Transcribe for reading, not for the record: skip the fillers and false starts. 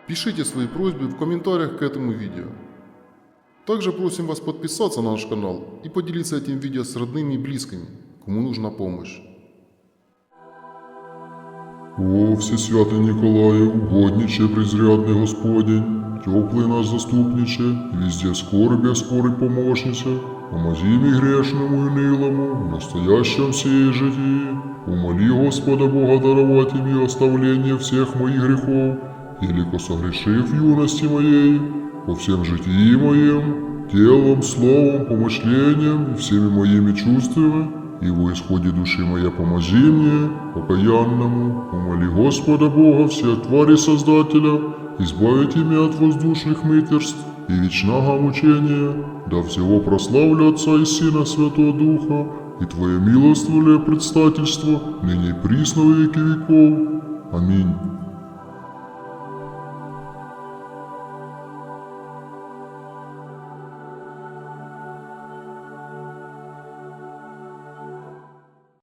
Пишите свои просьбы в комментариях к этому видео. Также просим вас подписаться на наш канал и поделиться этим видео с родными и близкими, кому нужна помощь. О, всесвятый Николае, угодниче презрядный Господень, теплый наш заступниче, и везде скорби помощнице, помози мне грешному и нылому, в настоящем сей житии, умоли Господа Бога даровать мне оставление всех моих грехов, елико согрешив в юности моей, по всем житии моем, телом, словом, помышлением и всеми моими чувствами, и во исходе души моя помози мне, покаянному, умоли Господа Бога, всех тварей Создателя, избавите меня от воздушных мытерств и вечного мучения, до всего прославлю Отца и Сына Святого Духа, и Твое милостивое предстательство, ныне и присно во веки веков. Аминь.